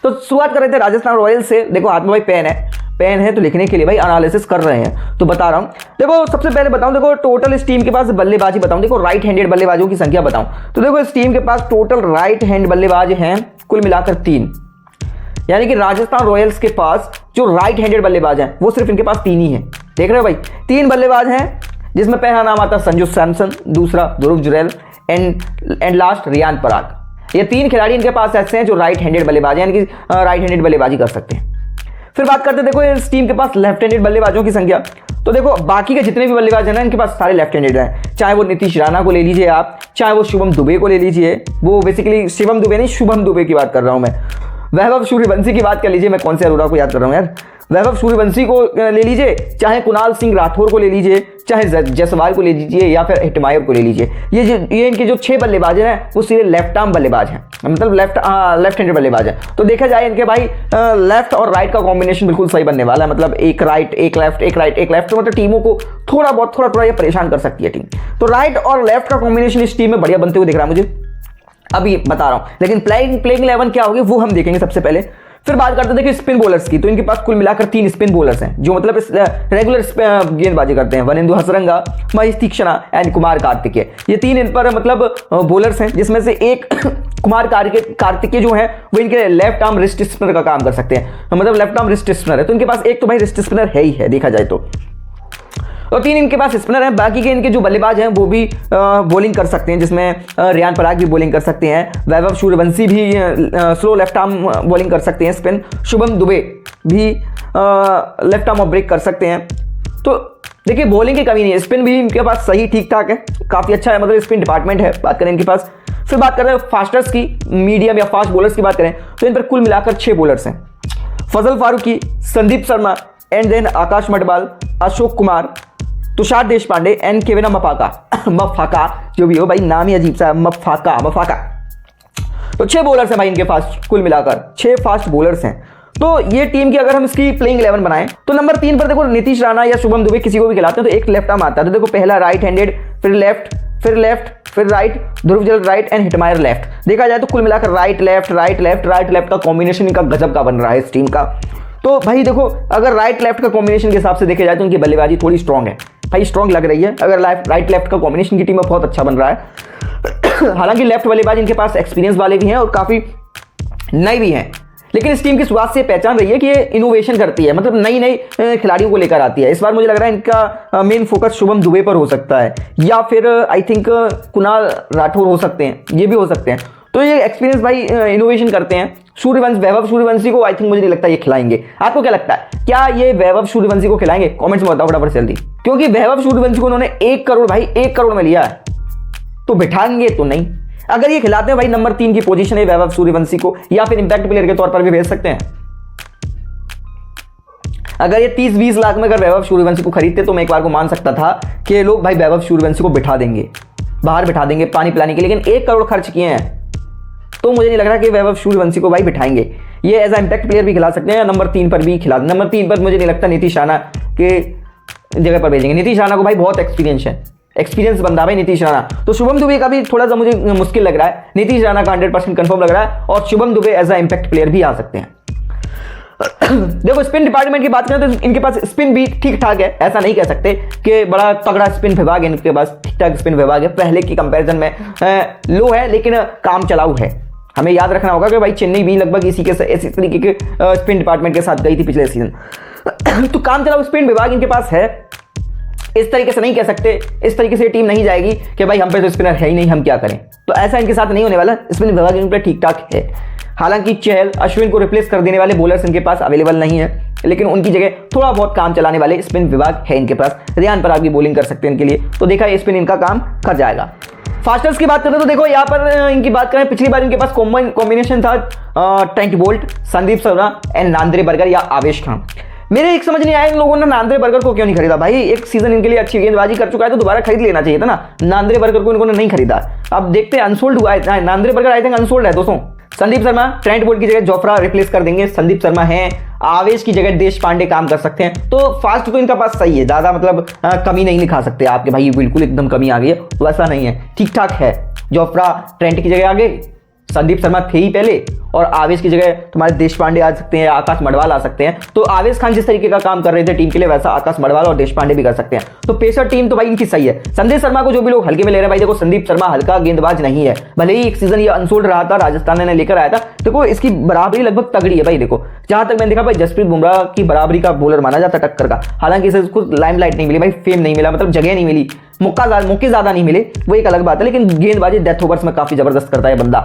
तो शुरुआत कर रहे थे राजस्थान रॉयल्स से। देखो हाथ में भाई पेन है तो लिखने के लिए भाई एनालिसिस कर रहे हैं, तो बता रहा हूं। देखो सबसे पहले बताऊं, देखो टोटल इस टीम के पास बल्लेबाजी बताऊं, देखो राइट हैंडेड बल्लेबाजों की संख्या बताऊं तो देखो इस टीम के पास टोटल राइट हैंड बल्लेबाज हैं कुल मिलाकर 3। यानी कि राजस्थान रॉयल्स के पास जो राइट हैंडेड बल्लेबाज हैं वो सिर्फ इनके पास 3 ही हैं। देख रहे हो भाई, 3 बल्लेबाज हैं, जिसमें पहला नाम आता है संजू सैमसन, दूसरा ध्रुव जुरैल एंड लास्ट रियान पराग। ये 3 खिलाड़ी इनके पास ऐसे हैं जो राइट हैंडेड बल्लेबाज हैं, यानी कि राइट हैंडेड बल्लेबाजी कर सकते हैं। फिर बात करते हैं देखो इस टीम के पास लेफ्ट हैंडेड बल्लेबाजों की संख्या। तो देखो बाकी के जितने भी बल्लेबाज हैं ना, इनके पास सारे लेफ्ट हैंडेड हैं। चाहे वो नीतीश राणा को ले लीजिए आप, चाहे वो शुभम दुबे को ले लीजिए, वो बेसिकली शिवम दुबे नहीं शुभम दुबे की बात कर रहा हूं मैं। वैभव सूर्यवंशी की बात कर लीजिए, मैं कौन से अरोड़ा को याद कर रहा हूं यार, वैभव सूर्यवंशी को ले लीजिए, चाहे कुणाल सिंह राठौर को ले लीजिए, चाहे जायसवाल को ले लीजिए या फिर हिटमायर को ले लीजिए। ये इनके जो 6 बल्लेबाज हैं वो सीधे लेफ्ट आर्म बल्लेबाज हैं, मतलब लेफ्ट हैंडेड बल्लेबाज हैं। तो देखा जाए इनके भाई लेफ्ट और राइट का कॉम्बिनेशन बिल्कुल सही बनने वाला है, मतलब एक राइट एक लेफ्ट एक राइट एक लेफ्ट, तो मतलब टीमों को थोड़ा ये परेशान कर सकती है टीम। तो राइट और लेफ्ट का कॉम्बिनेशन इस टीम में बढ़िया बनते हुए दिख रहा है मुझे, अभी बता रहा हूं। लेकिन प्लेइंग 11 क्या होगी वो हम देखेंगे सबसे पहले। फिर बात करते हैं देखिए स्पिन बॉलर्स की। तो इनके पास कुल मिलाकर 3 स्पिन बॉलर्स हैं जो मतलब रेगुलर गेंदबाजी करते हैं। वनेंदु हसरंगा, महेश तीक्ष्णा एंड कुमार कार्तिकेय, ये 3 इन पर मतलब बॉलर्स हैं, जिसमें से एक कुमार कार्तिकेय जो है वो इनके लेफ्ट आर्म रिस्ट स्पिनर का काम कर सकते हैं, मतलब लेफ्ट आर्म रिस्ट स्पिनर है। तो इनके पास एक तो भाई रिस्ट स्पिनर है ही है देखा जाए तो, और 3 इनके पास स्पिनर हैं। बाकी के इनके जो बल्लेबाज हैं वो भी बॉलिंग कर सकते हैं, जिसमें रियान पराग भी बॉलिंग कर सकते हैं, वैभव सूर्यवंशी भी स्लो लेफ्ट आर्म बॉलिंग कर सकते हैं स्पिन, शुभम दुबे भी लेफ्ट आर्म ऑफ ब्रेक कर सकते हैं। तो देखिए बॉलिंग की कमी नहीं है, स्पिन भी इनके पास सही ठीक ठाक है, काफ़ी अच्छा है, मतलब स्पिन डिपार्टमेंट है बात करें इनके पास। फिर बात करें फास्टर्स की, मीडियम या फास्ट बॉलर्स की बात करें तो इन पर कुल मिलाकर 6 बॉलर्स हैं। Fazal Farooqi, Sandeep Sharma and then Akash Madhwal, Ashok Kumar, Tushar Deshpande and Kevin Maphaka जो भी हो भाई, नाम ही अजीब सा है, मफाका। तो 6 बॉलर्स हैं भाई इनके पास, कुल मिलाकर 6 फास्ट बॉलर्स हैं। तो ये टीम की अगर हम इसकी प्लेइंग 11 बनाएं तो नंबर 3 पर देखो नीतीश राणा या शुभम दुबे किसी को भी खिलाते हैं तो एक लेफ्ट आर्म आता है। तो देखो पहला राइट हैंडेड, फिर लेफ्ट फिर right, Dhruv Jurel right and Hetmyer left. देखा जाए तो कुल मिलाकर राइट लेफ्ट का कॉम्बिनेशन इनका गजब का बन रहा है इस टीम का। तो भाई देखो अगर राइट लेफ्ट का कॉम्बिनेशन के हिसाब से देखा जाए तो उनकी बल्लेबाजी थोड़ी स्ट्रांग है भाई, स्ट्रांग लग रही है। अगर राइट लेफ्ट का कॉम्बिनेशन की टीम में बहुत अच्छा बन रहा है। हालांकि लेफ्ट बल्लेबाज इनके पास एक्सपीरियंस वाले भी हैं और काफ़ी नए भी हैं, लेकिन इस टीम की शुरुआत से पहचान रही है कि ये इनोवेशन करती है, मतलब नई खिलाड़ियों को लेकर आती है। इस बार मुझे लग रहा है इनका मेन फोकस शुभम दुबे पर हो सकता है, या फिर आई थिंक कुणाल राठौर हो सकते हैं, ये भी हो सकते हैं। तो ये एक्सपीरियंस भाई इनोवेशन करते हैं। वैभव सूर्यवंशी को आई थिंक मुझे नहीं लगता ये खिलाएंगे। आपको क्या लगता है, क्या ये वैभव सूर्यवंशी को खिलाएंगे? कमेंट्स में बताओ फटाफट जल्दी, क्योंकि वैभव सूर्यवंशी को उन्होंने 1 करोड़ भाई 1 करोड़ में लिया है, तो बिठाएंगे तो नहीं। अगर ये खिलाते हैं भाई नंबर 3 की पोजीशन है वैभव सूर्यवंशी को, या फिर इंपैक्ट प्लेयर के तौर पर भी भेज सकते हैं। अगर ये 30-20 लाख में अगर वैभव सूर्यवंशी को खरीदते तो मैं एक बार को मान सकता था कि लोग भाई वैभव सूर्यवंशी को बिठा देंगे, बाहर बिठा देंगे पानी पिलाने के लिए। लेकिन 1 करोड़ खर्च किए हैं तो मुझे नहीं लग रहा कि वैभव सूर्यवंशी को भाई बिठाएंगे। ये एज अ इंपैक्ट प्लेयर भी खिला सकते हैं या नंबर 3 पर भी खिला। नंबर 3 पर मुझे नहीं लगता नीतीश राणा के जगह पर भेजेंगे। नीतीश राणा को भाई बहुत एक्सपीरियंस बंदा भाई नीतीश राणा। तो शुभम दुबे का भी थोड़ा सा मुझे मुश्किल लग रहा है, नीतीश राणा का 100% कंफर्म लग रहा है, और Shubham Dube as a impact player भी आ सकते हैं। देखो स्पिन डिपार्टमेंट की बात करें तो इनके पास स्पिन भी ठीक ठाक है, ऐसा नहीं कह सकते कि बड़ा तगड़ा स्पिन विभाग है, इनके पास ठीक ठाक स्पिन विभाग है, पहले की कंपैरिजन में लो है लेकिन काम चलाऊ है। हमें याद रखना होगा कि भाई चेन्नई भी लगभग इसी तरीके के स्पिन डिपार्टमेंट के साथ गई थी पिछले सीजन। तो काम चलाऊ स्पिन विभाग इनके पास है, इस तरीके से नहीं कह सकते, इस तरीके से टीम नहीं जाएगी कि भाई हम पे तो स्पिनर है ही नहीं, हम क्या करें। तो ऐसा इनके साथ नहीं होने वाला, स्पिन विभाग इन पर ठीक ठाक है। हालांकि चहल अश्विन को रिप्लेस कर देने वाले बॉलर्स इनके पास अवेलेबल नहीं है, लेकिन उनकी जगह थोड़ा बहुत काम चलाने वाले स्पिन विभाग है इनके पास। रियान पराग भी बॉलिंग कर सकते हैं इनके लिए, तो देखा स्पिन इनका काम कर जाएगा। फास्टर्स की बात करें तो देखो यहाँ पर इनकी बात करें, पिछली बार इनके पास कॉम्बिनेशन था Trent Boult, Sandeep Sharma and Nandre Burger या आवेश खान। मेरे एक समझ नहीं आया इन लोगों ने नांद्रे बर्गर को क्यों नहीं खरीदा। भाई एक सीजन इनके लिए अच्छी गेंदबाजी कर चुका है तो दोबारा खरीद लेना चाहिए था ना। नांद्रे बर्गर को इन्होंने नहीं खरीदा, अब देखते हैं अनसोल्ड हुआ है Nandre Burger, I think unsold है दोस्तों। संदीप शर्मा ट्रेंट बोल्ट की जगह जोफ्रा रिप्लेस कर देंगे, संदीप शर्मा हैं, आवेश की जगह देश पांडे काम कर सकते हैं। तो फास्ट तो इनका पास सही है, ज्यादा मतलब कमी नहीं दिखा सकते आपके भाई बिल्कुल एकदम कमी आ गई है, वैसा नहीं है, ठीक ठाक है। जोफ्रा ट्रेंट की जगह आ गए, संदीप शर्मा थे ही पहले, और आवेश की जगह तुम्हारे देश पांडे आ सकते हैं, आकाश मडवाल आ सकते हैं। तो आवेश खान जिस तरीके का काम कर रहे थे टीम के लिए, वैसा आकाश मडवाल और देश पांडे भी कर सकते हैं। तो पेसर टीम तो भाई इनकी सही है। संदीप शर्मा को जो भी लोग हल्के में ले रहे हैं भाई, देखो संदीप शर्मा हल्का गेंदबाज नहीं है, भले ही एक सीजन ये अनसोल्ड रहा था, राजस्थान ने लेकर आया था। देखो इसकी बराबरी लगभग तगड़ी है भाई। देखो जहां तक मैंने देखा भाई, जसप्रीत बुमराह की बराबरी का बॉलर माना जाता टक्कर का। हालांकि इसे उसको लाइमलाइट नहीं मिली भाई, फेम नहीं मिला, मतलब जगह नहीं मिली, मौके ज्यादा नहीं मिले, वो एक अलग बात है। लेकिन गेंदबाजी डेथ ओवर्स में काफी जबरदस्त करता है बंदा,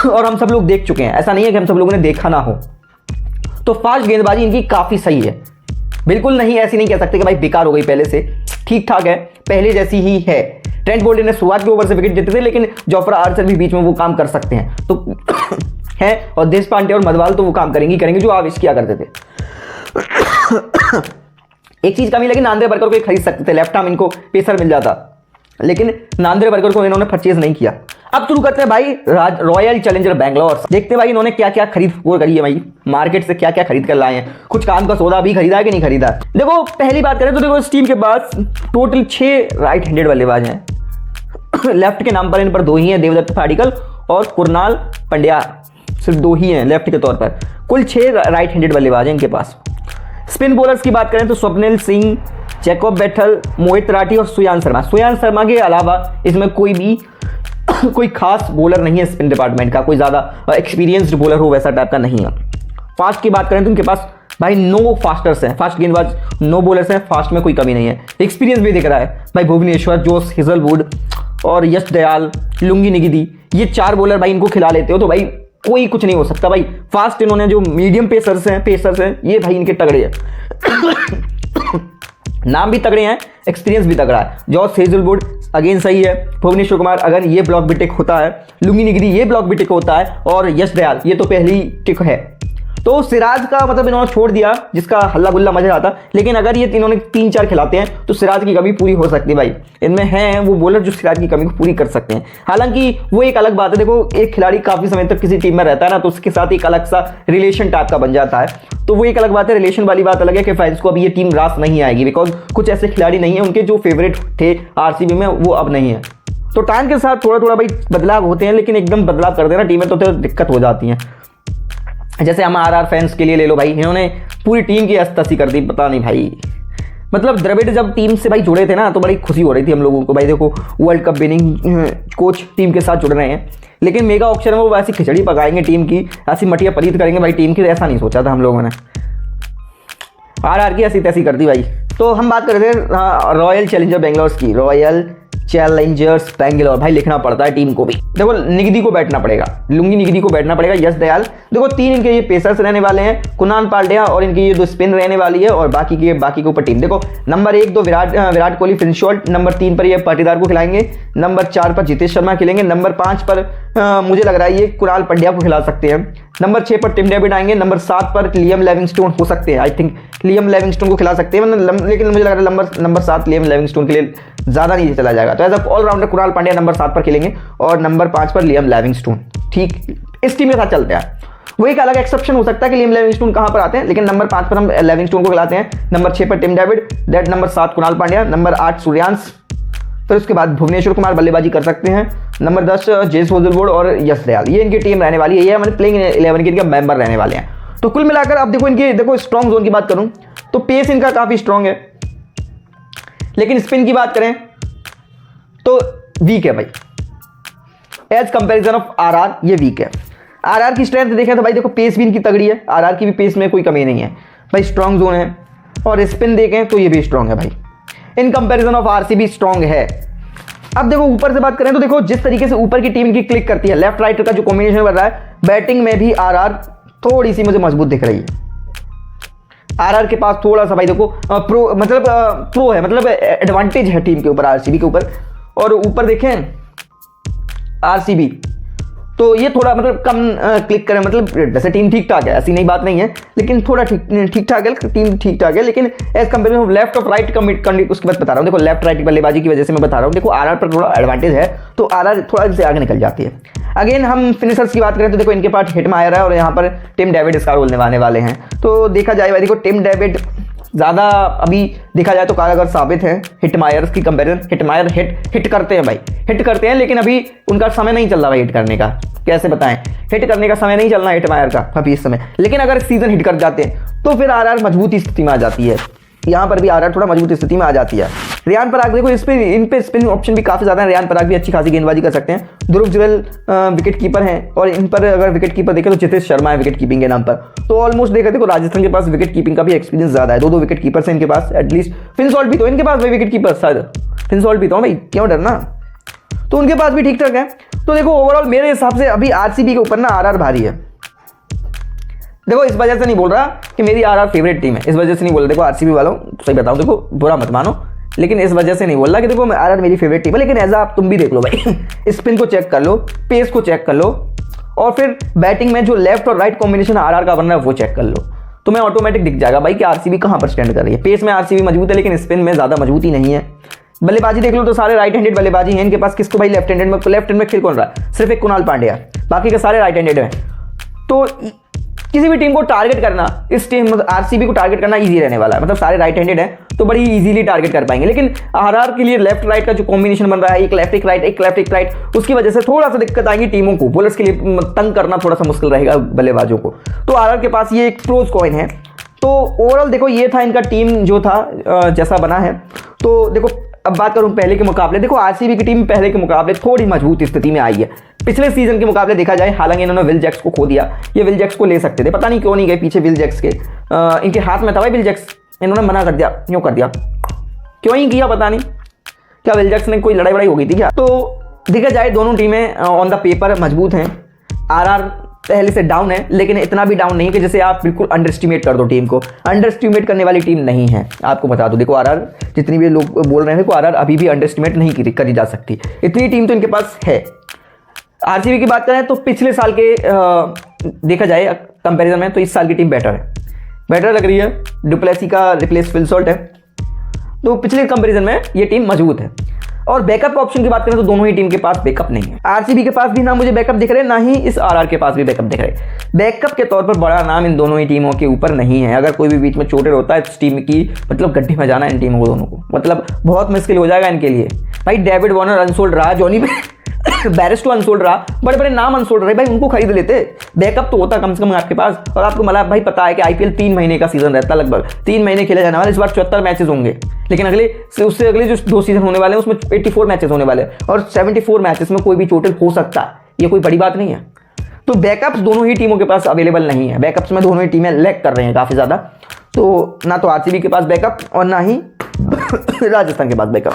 और हम सब लोग देख चुके हैं, ऐसा नहीं है कि हम सब लोगों ने देखा ना हो। तो फास्ट गेंदबाजी इनकी काफी सही है, बिल्कुल नहीं, ऐसी नहीं कह सकते कि भाई बेकार हो गई, पहले से ठीक ठाक है, पहले जैसी ही है। ट्रेंट बोल्ट ने शुरुआत के ओवर से विकेट जीते थे, लेकिन जोफ्रा आर्चर भी बीच में वो काम कर सकते हैं तो है, और देश पांडे और मडवाल तो वो काम करेंगे जो आवेश किया करते थे। एक चीज कमी लगी, नांद्रे बर्कर को खरीद सकते थे, लेफ्ट आर्म इनको पेसर मिल जाता, लेकिन नांद्रे बर्कर को इन्होंने परचेज नहीं किया। अब शुरू करते हैं भाई रॉयल चैलेंजर बैंगलोर। देखते हैं भाई इन्होंने क्या क्या खरीद करी है भाई, मार्केट से क्या क्या खरीद कर लाए हैं, कुछ काम का सौदा भी खरीदा है कि नहीं खरीदा। देखो पहली बात करें तो देखो इस टीम के पास टोटल 6 राइट हैंडेड बल्लेबाज हैं। लेफ्ट के नाम पर इन पर 2 ही हैं, देवदत्त पाडिक्कल और कुरनाल पंड्या, सिर्फ 2 ही हैं लेफ्ट के तौर पर। कुल 6 राइट हैंडेड बल्लेबाज हैं इनके पास। स्पिन बॉलर्स की बात करें तो स्वप्निल सिंह, जैकब बैथल, मोहित राठी और सुयान शर्मा। सुयान शर्मा के अलावा इसमें कोई खास बॉलर नहीं है स्पिन डिपार्टमेंट का, कोई ज्यादा एक्सपीरियंस्ड बॉलर हो वैसा टाइप का नहीं है। फास्ट की बात करें तो उनके पास भाई 9 फास्टर्स हैं, फास्ट गेंदबाज 9 बॉलर्स हैं, फास्ट में कोई कमी नहीं है। एक्सपीरियंस भी दिख रहा है भाई, भुवनेश्वर, जोश हेजलवुड और यश दयाल, लुंगी निगिदी, ये 4 बॉलर भाई इनको खिला लेते हो तो भाई कोई कुछ नहीं हो सकता भाई। फास्ट इन्होंने जो मीडियम पेसर्स हैं ये भाई इनके तगड़े हैं। नाम भी तगड़े हैं, एक्सपीरियंस भी तगड़ा है। जॉस हेजलवुड अगेन सही है, भुवनेश्वर कुमार अगर ये ब्लॉक भी टिक होता है, लुंगी निगिरी ये ब्लॉक भी टिक होता है, और यश दयाल ये तो पहली टिक है। तो सिराज का मतलब इन्होंने छोड़ दिया, जिसका हल्ला गुल्ला मजा आता, लेकिन अगर ये इन्होंने 3-4 खिलाते हैं तो सिराज की कमी पूरी हो सकती है भाई। इनमें हैं वो बॉलर जो सिराज की कमी को पूरी कर सकते हैं। हालांकि वो एक अलग बात है, देखो एक खिलाड़ी काफी समय तक किसी टीम में रहता है ना, तो उसके साथ एक अलग सा रिलेशन टाइप का बन जाता है, तो वो एक अलग बात है। रिलेशन वाली बात अलग है कि फैंस को अब ये टीम रास नहीं आएगी, बिकॉज कुछ ऐसे खिलाड़ी नहीं है उनके जो फेवरेट थे आरसीबी में, वो अब नहीं है। तो टाइम के साथ थोड़ा थोड़ा भाई बदलाव होते हैं, लेकिन एकदम बदलाव कर देना टीमें तो दिक्कत हो जाती है। जैसे हम आरआर फैंस के लिए ले लो भाई, इन्होंने पूरी टीम की अस्तसी कर दी, पता नहीं भाई, मतलब द्रविड़ जब टीम से भाई जुड़े थे ना तो बड़ी खुशी हो रही थी हम लोगों को भाई। देखो world cup winning coach team के साथ जुड़ रहे हैं, लेकिन मेगा ऑक्शन में वो ऐसी खिचड़ी पकाएंगे टीम की, ऐसी मटिया पलीत करेंगे भाई टीम की, ऐसा नहीं सोचा था हम लोगों ने। आरआर की ऐसी तैसी कर दी भाई। तो हम बात कर रहे थे रॉयल चैलेंजर बैंगलोर की, रॉयल चैलेंजर्स बैंगलोर। भाई लिखना पड़ता है टीम को भी। देखो निगिदी को बैठना पड़ेगा, लुंगी निगिदी को बैठना पड़ेगा, यश दयाल। देखो 3 इनके ये पेसर्स रहने वाले हैं, कुणाल पांड्या, और इनकी ये 2 स्पिन रहने वाली है, और बाकी के ऊपर टीम। देखो number 1 2 Virat Kohli finish shot, number 3 पर ये पाटीदार को खिलाएंगे, नंबर 4 पर जितेश शर्मा खेलेंगे, नंबर 5 पर मुझे लग रहा है ये कुणाल पंड्या को खिला सकते हैं, नंबर 6 पर टिम डेविड आएंगे, नंबर 7 पर लियम लिविंगस्टोन हो सकते हैं, आई थिंक लियम लिविंगस्टोन को खिला सकते हैं, लेकिन मुझे लग रहा है नंबर 7 लियम लिविंगस्टोन के लिए ज़्यादा नहीं चला जाएगा। तो as a allrounder Kunal Pandya number 7 पर खेलेंगे, और नंबर 5 पर लियम लिविंगस्टोन। ठीक इस टीम के साथ चलते हैं। वो एक अलग एक्सेप्शन हो सकता है कि लियम लिविंगस्टोन कहाँ पर आते हैं, लेकिन नंबर 5 पर हम लिविंगस्टोन को खिलाते हैं, नंबर 6 पर Tim David, that number 7 Kunal Pandya, number 8 Suryansh, फिर उसके बाद भुवनेश्वर कुमार बल्लेबाजी कर सकते हैं, नंबर 10 जेस हेजलवुड और यश दयाल। ये इनकी टीम रहने वाली है, ये हमारे प्लेइंग 11 के इनके मेंबर रहने वाले हैं। तो कुल मिलाकर अब देखो इनके स्ट्रॉन्ग जोन की बात करूं तो पेस इनका काफी स्ट्रॉन्ग है, लेकिन स्पिन की बात करें तो वीक है भाई। एज कंपेरिजन ऑफ आरआर ये वीक है। आरआर की स्ट्रेंथ देखें तो भाई देखो पेस भी इनकी तगड़ी है, आरआर की भी पेस में कोई कमी नहीं है भाई, स्ट्रॉन्ग जोन है, और स्पिन देखें तो ये भी स्ट्रॉन्ग है भाई, in comparison of RCB strong है। अब देखो ऊपर से बात करें तो देखो जिस तरीके से ऊपर की टीम की क्लिक करती है, लेफ्ट राइट का जो कॉम्बिनेशन बन रहा है, बैटिंग में भी आरआर थोड़ी सी मुझे मजबूत दिख रही है। आरआर के पास थोड़ा सा भाई देखो प्रो है, मतलब एडवांटेज है टीम के ऊपर, आरसीबी के ऊपर। और ऊपर देखें आरसीबी तो ये थोड़ा मतलब कम क्लिक करें, मतलब वैसे टीम ठीक ठाक है, ऐसी नई बात नहीं है, लेकिन थोड़ा ठीक ठाक है, टीम ठीक ठाक है, लेकिन as compare of left of right उसके बाद बता रहा हूँ। देखो लेफ्ट राइट बल्लेबाजी की वजह से मैं बता रहा हूँ, देखो आरआर पर थोड़ा एडवांटेज है, तो आरआर थोड़ा इससे आगे निकल जाती है। अगेन हम फिनिशर्स की बात करें तो देखो इनके पास हिटमायर है, और यहाँ पर टिम डेविड इसका रोल निभाने वाले हैं। तो देखा जाए भाई देखो टिम डेविड ज़्यादा अभी देखा जाए तो कारगर साबित है हिटमायर की कंपेरिजन। हिटमायर हिट करते हैं भाई, हिट करते हैं, लेकिन अभी उनका समय नहीं चल रहा भाई हिट करने का। कैसे बताएं, हिट करने का समय नहीं चलना हिटमायर का अभी इस समय। लेकिन अगर सीजन हिट कर जाते हैं तो फिर आरआर मजबूत स्थिति में आ जाती है। यहाँ पर भी आरआर थोड़ा मजबूत स्थिति में आ जाती है। रियान पराग देखो इन पे स्पिन ऑप्शन भी काफ़ी ज़्यादा है। रियान पराग भी अच्छी खासी गेंदबाजी कर सकते हैं। ध्रुव जुरेल विकेट कीपर हैं, और इन पर अगर विकेट कीपर देखें तो चितेश शर्मा है विकेट कीपिंग के नाम पर। तो ऑलमोस्ट देखा देखो राजस्थान के पास विकेट कीपिंग का भी एक्सपीरियंस ज़्यादा है। दो विकेट कीपर्स हैं इनके पास एटलीस्ट। फिनसॉल्ट भी तो इनके पास भाई विकेट कीपर, शायद फिनसॉल्ट भी तो भाई, क्यों डरना। तो उनके पास भी ठीक ठाक है। तो देखो ओवरऑल मेरे हिसाब से अभी आरसीबी के ऊपर ना आरआर भारी है। देखो इस वजह से नहीं बोल रहा कि मेरी आरआर फेवरेट टीम है, इस वजह से नहीं बोल रहा। देखो आरसीबी वालों सही बताऊं, देखो बुरा मत मानो, लेकिन इस वजह से नहीं बोल रहा कि देखो आरआर मेरी फेवरेट टीम है। लेकिन एज आप तुम भी देख लो भाई स्पिन को चेक कर लो, पेस को चेक कर लो, और फिर बैटिंग में जो लेफ्ट और राइट कॉम्बिनेशन आरआर का बन रहा है वो चेक कर लो, तुम्हें ऑटोमेटिक दिख जाएगा भाई कि आरसीबी कहाँ पर स्टैंड कर रही है। पेस में आरसीबी मजबूत है, लेकिन स्पिन में ज़्यादा मजबूती नहीं है। बल्लेबाजी देख लो तो सारे राइट हैंडेड बल्लेबाजी हैं इनके पास। किसको भाई लेफ्ट हैंड में खेल कौन रहा है? सिर्फ एक कुणाल पांड्या, बाकी के सारे राइट हैंडेड हैं। तो किसी भी टीम को टारगेट करना, इस टीम आरसीबी को टारगेट करना इजी रहने वाला है। मतलब सारे राइट हैंडेड हैं तो बड़ी इजीली टारगेट कर पाएंगे। लेकिन आरआर के लिए लेफ्ट राइट का जो कॉम्बिनेशन बन रहा है, एक लेफ्ट एक राइट, एक लेफ्ट एक राइट, उसकी वजह से थोड़ा सा दिक्कत आएगी टीमों को। बॉलर्स के लिए तंग करना थोड़ा सा मुश्किल रहेगा बल्लेबाजों को। तो आरआर के पास ये एक क्लोज कॉइन है। तो ओवरऑल देखो ये था इनका टीम जो था जैसा बना है। तो देखो अब बात करूं पहले के मुकाबले, देखो आरसीबी की टीम पहले के मुकाबले थोड़ी मजबूत स्थिति में आई है। पिछले सीजन के मुकाबले देखा जाए, हालांकि इन्होंने विल जैक्स को खो दिया। ये विल जैक्स को ले सकते थे, पता नहीं क्यों नहीं गए पीछे विल जैक्स के। इनके हाथ में था भाई विल जैक्स, इन्होंने मना कर दिया। क्यों कर दिया, क्यों ही किया पता नहीं। क्या विल जैक्स ने कोई लड़ाई वड़ाई हो गई थी क्या? तो देखा जाए दोनों टीमें ऑन द पेपर मजबूत हैं। आरआर पहले से डाउन है, लेकिन इतना भी डाउन नहीं कि जैसे आप बिल्कुल अंडर एस्टिमेट कर दो टीम को। अंडर एस्टिमेट करने वाली टीम नहीं है, आपको बता दो। देखो आरआर, जितनी भी लोग बोल रहे हैं, देखो आरआर अभी भी अंडर एस्टिमेट नहीं करी जा सकती, इतनी टीम तो इनके पास है। आरसीबी की बात करें तो पिछले साल के देखा जाए कंपैरिजन में तो इस साल की टीम बेटर लग रही है। डुप्लेसी का रिप्लेस फिनसॉल्ट है, तो पिछले कंपैरिजन में ये टीम मजबूत है। और बैकअप ऑप्शन की बात करें तो दोनों ही टीम के पास बैकअप नहीं है। आरसीबी के पास भी ना मुझे बैकअप दिख रहे, ना ही इस आरआर के पास भी बैकअप दिख रहे। बैकअप के तौर पर बड़ा नाम इन दोनों ही टीमों के ऊपर नहीं है। अगर कोई भी बीच में चोटेड होता है इस टीम की, मतलब गड्ढे में जाना इन टीमों को, दोनों को, मतलब बहुत मुश्किल हो जाएगा इनके लिए भाई। डेविड वार्नर अनसोल्ड रहा, जॉनी बैरिस्टो अनसोल्ड रहा, बड़े बड़े नाम अनसोल्ड रहे भाई, उनको खरीद लेते। बैकअप तो होता कम से कम आपके पास। और आपको मतलब भाई पता है कि आईपीएल 3 महीने का सीजन रहता है, लगभग 3 महीने खेले जाने वाले। इस बार 74 मैचेस होंगे, लेकिन उससे अगले जो 2 सीजन होने वाले हैं उसमें 84 मैचेस होने वाले हैं। और 74 मैचेस में कोई भी टोटल हो सकता है, ये कोई बड़ी बात नहीं है। तो बैकअप्स दोनों ही टीमों के पास अवेलेबल नहीं है। बैकअप्स में दोनों ही टीमें लैग कर रहे हैं काफ़ी ज़्यादा। तो ना तो आरसीबी के पास बैकअप और ना ही राजस्थान के पास बैकअप।